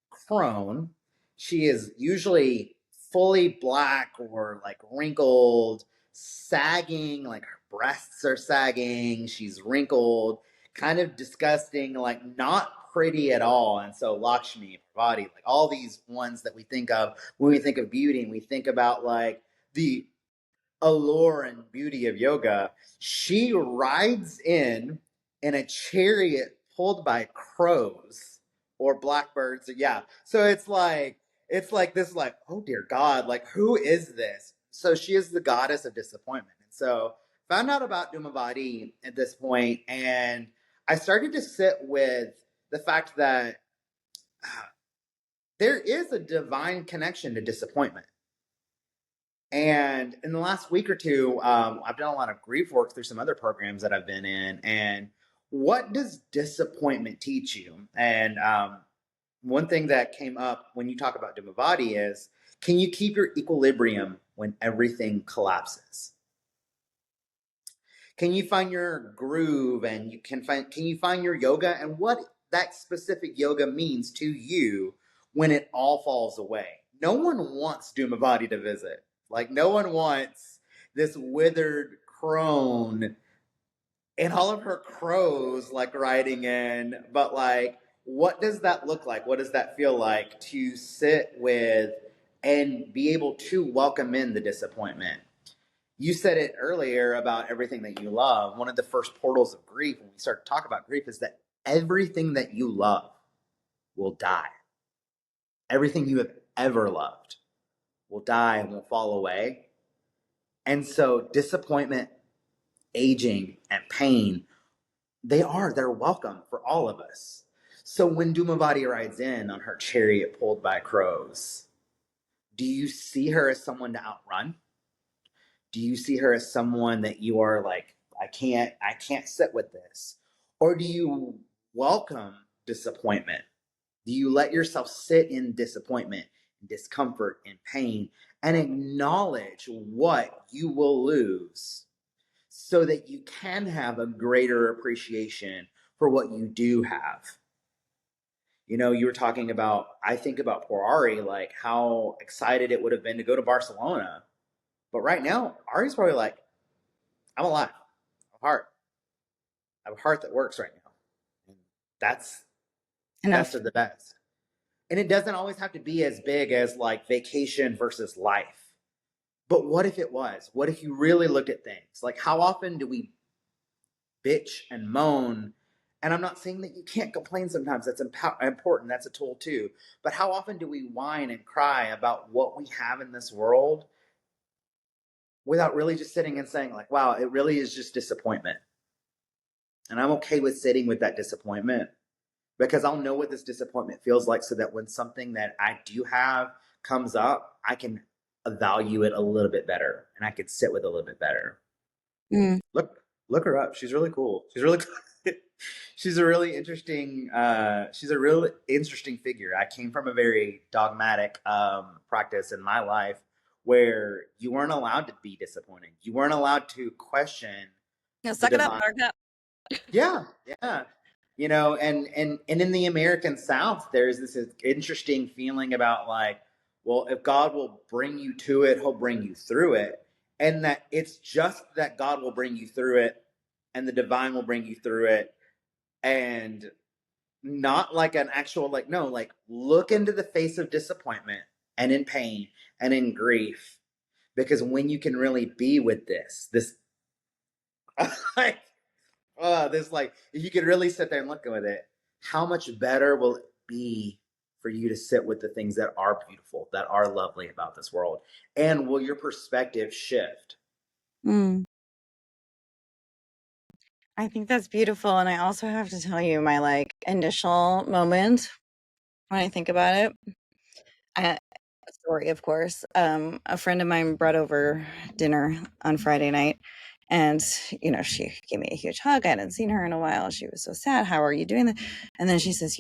crone. She is usually fully black or like wrinkled, sagging, like her breasts are sagging. She's wrinkled, kind of disgusting, like not pretty at all. And so Lakshmi, Parvati, like all these ones that we think of when we think of beauty, and we think about like the allure and beauty of yoga, she rides in a chariot pulled by crows or blackbirds. Yeah. So it's like this like, oh dear God, like who is this? So she is the goddess of disappointment. And so found out about Dumavati at this point, and I started to sit with the fact that uh, there is a divine connection to disappointment. And in the last week or two, I've done a lot of grief work through some other programs that I've been in. And what does disappointment teach you? And one thing that came up when you talk about Dimavati is, can you keep your equilibrium when everything collapses? Can you find your groove, and can you find your yoga and what that specific yoga means to you when it all falls away? No one wants Dumavati to visit. Like no one wants this withered crone and all of her crows like riding in, but like what does that look like? What does that feel like to sit with and be able to welcome in the disappointment? You said it earlier about everything that you love. One of the first portals of grief, when we start to talk about grief, is that everything that you love will die. Everything you have ever loved will die and will fall away. And so, disappointment, aging, and pain, they're welcome for all of us. So, when Dumavati rides in on her chariot pulled by crows, do you see her as someone to outrun? Do you see her as someone that you are like, I can't sit with this? Or do you welcome disappointment? Do you let yourself sit in disappointment, discomfort, and pain, and acknowledge what you will lose so that you can have a greater appreciation for what you do have? You were talking about, I think about poor Ari, like how excited it would have been to go to Barcelona. But right now, Ari's probably like, I'm alive. I have a heart. I have a heart that works right now. And that's the best Enough. of the best. And it doesn't always have to be as big as like vacation versus life. But what if it was? What if you really looked at things? Like, how often do we bitch and moan And I'm not saying that you can't complain sometimes. That's important. That's a tool too. But how often do we whine and cry about what we have in this world without really just sitting and saying, like, wow, it really is just disappointment. And I'm okay with sitting with that disappointment because I'll know what this disappointment feels like so that when something that I do have comes up, I can value it a little bit better and I can sit with it a little bit better. Mm. Look her up. She's really cool. She's really she's a really interesting she's a really interesting figure. I came from a very dogmatic practice in my life where you weren't allowed to be disappointed. You weren't allowed to question No, the suck it up, divine. Buttercup. Yeah, yeah. You know, and in the American South, there's this interesting feeling about like, well, if God will bring you to it, He'll bring you through it, and that it's just that God will bring you through it, and the divine will bring you through it, and not like an actual like no, like look into the face of disappointment and in pain and in grief, because when you can really be with this like this like if you could really sit there and look with it, how much better will it be for you to sit with the things that are beautiful, that are lovely about this world, and will your perspective shift? Mm. I think that's beautiful. And I also have to tell you my like initial moment when I think about it. A story, of course. A friend of mine brought over dinner on Friday night, and she gave me a huge hug. I hadn't seen her in a while. She was so sad. How are you doing that? And then she says,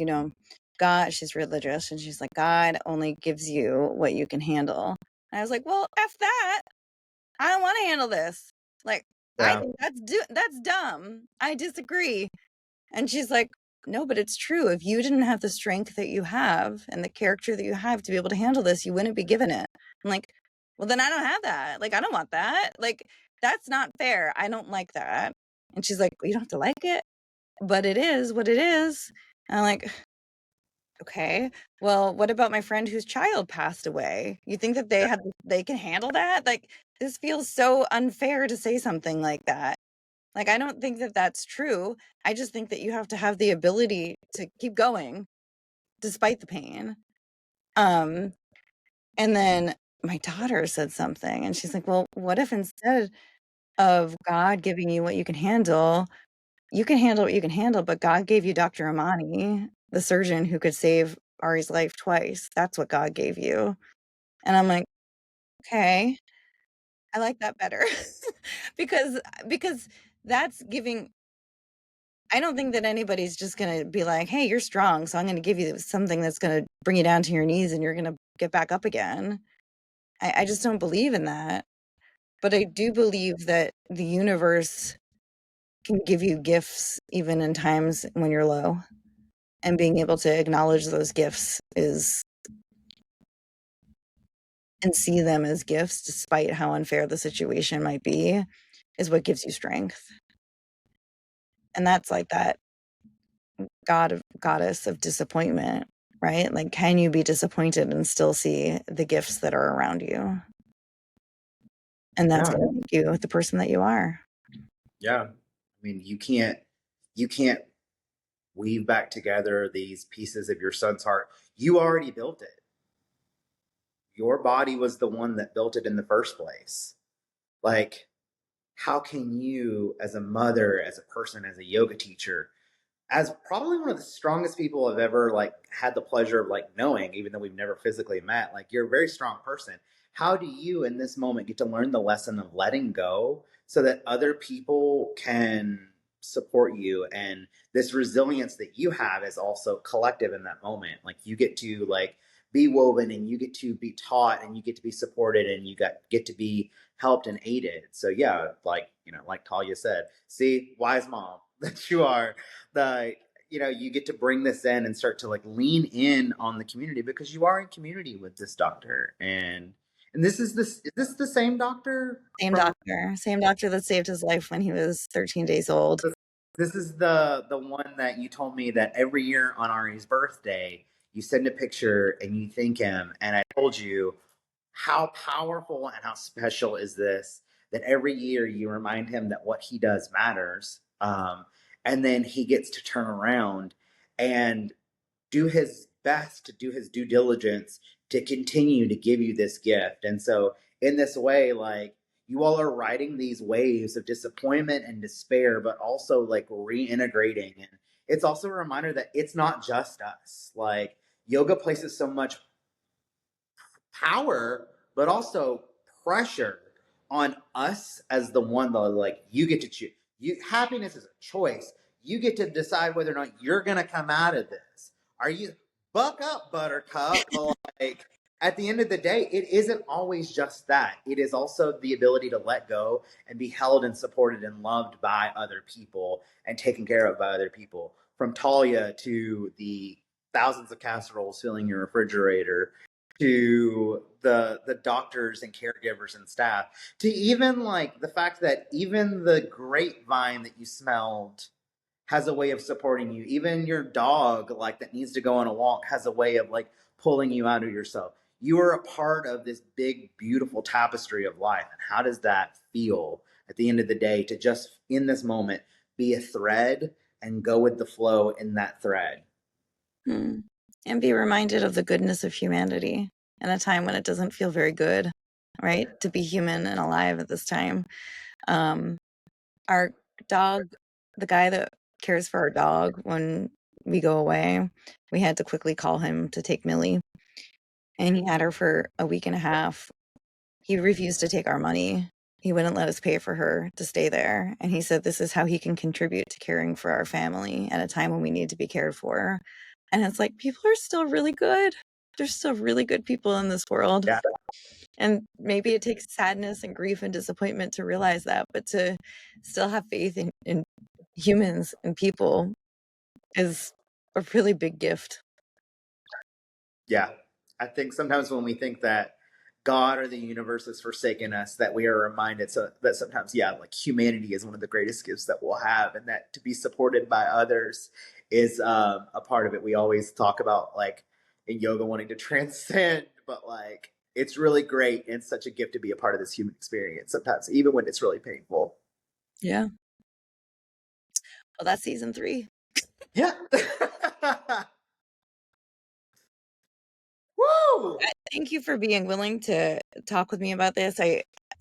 God, she's religious, and she's like, God only gives you what you can handle. And I was like, well, F that. I don't want to handle this. Like, I Yeah, think that's dumb. I disagree. And she's like, no, but it's true. If you didn't have the strength that you have and the character that you have to be able to handle this, you wouldn't be given it. I'm like, well, then I don't have that. Like, I don't want that. Like, that's not fair. I don't like that. And she's like, well, you don't have to like it, but it is what it is. And I'm like, okay, well, what about my friend whose child passed away? You think that yeah, they can handle that? Like, this feels so unfair to say something like that. Like, I don't think that that's true. I just think that you have to have the ability to keep going despite the pain. Um, and then my daughter said something, and she's like, well, what if instead of God giving you what you can handle what you can handle, but God gave you Dr. Amani, the surgeon who could save Ari's life twice. That's what God gave you. And I'm like, okay, I like that better. because because that's giving I don't think that anybody's just gonna be like, "Hey, you're strong, so I'm gonna give you something that's gonna bring you down to your knees and you're gonna get back up again." I just don't believe in that. But I do believe that the universe can give you gifts even in times when you're low. And being able to acknowledge those gifts is and see them as gifts despite how unfair the situation might be is what gives you strength. And that's like that goddess of disappointment, right? Like, can you be disappointed and still see the gifts that are around you? And that's yeah, going to make you the person that you are. yeah. I mean, you can't weave back together these pieces of your son's heart. You already built it. Your body was the one that built it in the first place. Like, how can you, as a mother, as a person, as a yoga teacher, as probably one of the strongest people I've ever like had the pleasure of like knowing, even though we've never physically met, like you're a very strong person. How do you in this moment get to learn the lesson of letting go so that other people can support you, and this resilience that you have is also collective in that moment? Like you get to like be woven and you get to be taught and you get to be supported and get to be helped and aided. So yeah, like like Talia said, see, wise mom that you are, the you get to bring this in and start to like lean in on the community because you are in community with this doctor. And this is this the same doctor from Same doctor that saved his life when he was 13 days old. this is the one that you told me that every year on Ari's birthday you send a picture and you thank him, and I told you how powerful and how special is this that every year you remind him that what he does matters. and then he gets to turn around and do his best to do his due diligence to continue to give you this gift. And so, in this way, like, you all are riding these waves of disappointment and despair, but also like reintegrating. And it's also a reminder that it's not just us. Like, yoga places so much power, but also pressure on us as the one that, like, you get to choose. You happiness is a choice. You get to decide whether or not you're gonna come out of this. Are you buck up, Buttercup? Like, at the end of the day, it isn't always just that. It is also the ability to let go and be held and supported and loved by other people and taken care of by other people. From Talia to the thousands of casseroles filling your refrigerator, to the doctors and caregivers and staff, to even like the fact that even the grapevine that you smelled has a way of supporting you. Even your dog, like, that needs to go on a walk, has a way of like pulling you out of yourself. You are a part of this big beautiful tapestry of life. And how does that feel at the end of the day, to just in this moment be a thread and go with the flow in that thread? And be reminded of the goodness of humanity in a time when it doesn't feel very good, right? To be human and alive at this time. Our dog, the guy that cares for our dog when we go away, we had to quickly call him to take Millie, and he had her for a week and a half. He refused to take our money. He wouldn't let us pay for her to stay there, and he said this is how he can contribute to caring for our family at a time when we need to be cared for. And it's like, people are still really good. There's still really good people in this world. Yeah. And maybe it takes sadness and grief and disappointment to realize that, but to still have faith in humans and people is a really big gift. Yeah. I think sometimes when we think that God or the universe has forsaken us, that we are reminded that sometimes, yeah, like, humanity is one of the greatest gifts that we'll have, and that to be supported by others is a part of it. We always talk about, like, in yoga, wanting to transcend, but like, it's really great and such a gift to be a part of this human experience sometimes, even when it's really painful. Yeah. Well, that's season 3. Yeah. Woo! Thank you for being willing to talk with me about this.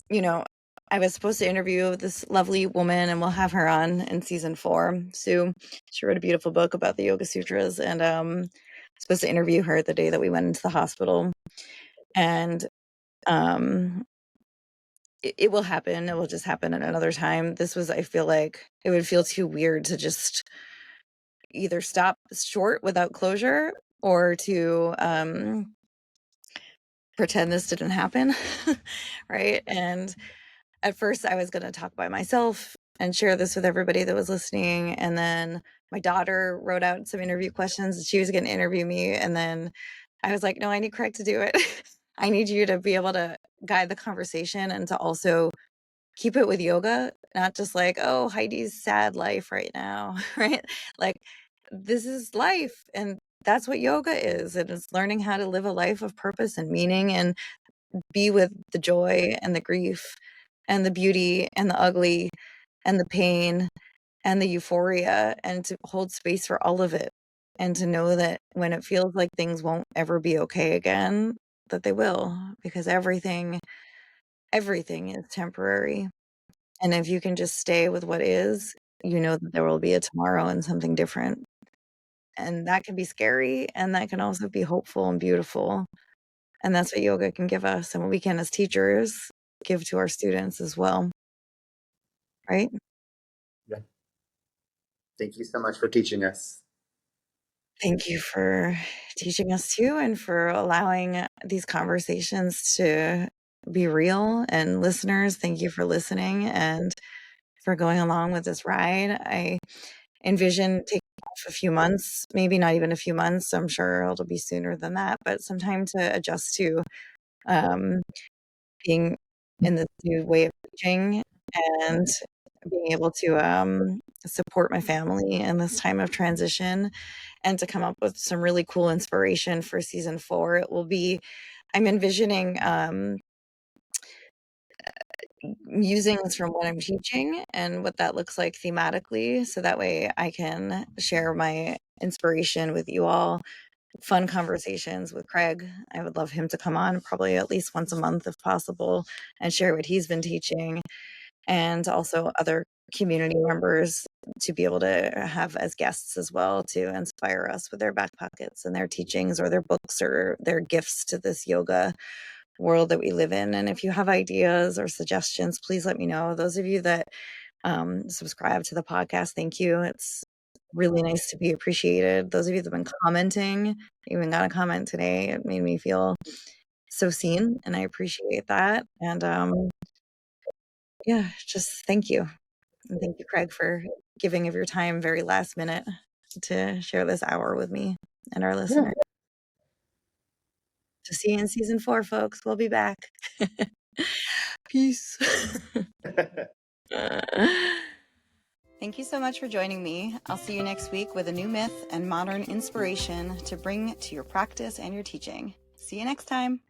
You know, I was supposed to interview this lovely woman, and we'll have her on in season 4. Sue, she wrote a beautiful book about the Yoga Sutras, and supposed to interview her the day that we went into the hospital. And it will happen. It will just happen at another time. This was, I feel like it would feel too weird to just either stop short without closure, or to pretend this didn't happen. Right. And at first I was going to talk by myself and share this with everybody that was listening. And then my daughter wrote out some interview questions and she was going to interview me. And then I was like, no, I need Craig to do it. I need you to be able to guide the conversation and to also keep it with yoga, not just like, oh, Heidi's sad life right now, right? Like, this is life, and that's what yoga is. And it's learning how to live a life of purpose and meaning, and be with the joy and the grief and the beauty and the ugly and the pain and the euphoria, and to hold space for all of it, and to know that when it feels like things won't ever be okay again, that they will, because everything is temporary. And if you can just stay with what is, you know that there will be a tomorrow and something different. And that can be scary, and that can also be hopeful and beautiful. And that's what yoga can give us, and what we can as teachers give to our students as well, right? Yeah. Thank you so much for teaching us. Thank you for teaching us too, and for allowing these conversations to be real. And listeners, thank you for listening and for going along with this ride. I envision taking off a few months, maybe not even a few months. I'm sure it'll be sooner than that, but some time to adjust to um, being in this new way of teaching, and being able to support my family in this time of transition, and to come up with some really cool inspiration for season 4. It will be, I'm envisioning musings from what I'm teaching and what that looks like thematically. So that way I can share my inspiration with you all. Fun conversations with Craig. I would love him to come on probably at least once a month if possible and share what he's been teaching, and also other community members to be able to have as guests as well to inspire us with their back pockets and their teachings or their books or their gifts to this yoga world that we live in. And if you have ideas or suggestions, please let me know. Those of you that subscribe to the podcast, thank you. It's really nice to be appreciated. Those of you that have been commenting, even got a comment today, it made me feel so seen, and I appreciate that. And yeah, just thank you. And thank you, Craig, for giving of your time very last minute to share this hour with me and our Yeah. listeners. To see you in season 4, folks. We'll be back. Peace. Thank you so much for joining me. I'll see you next week with a new myth and modern inspiration to bring to your practice and your teaching. See you next time.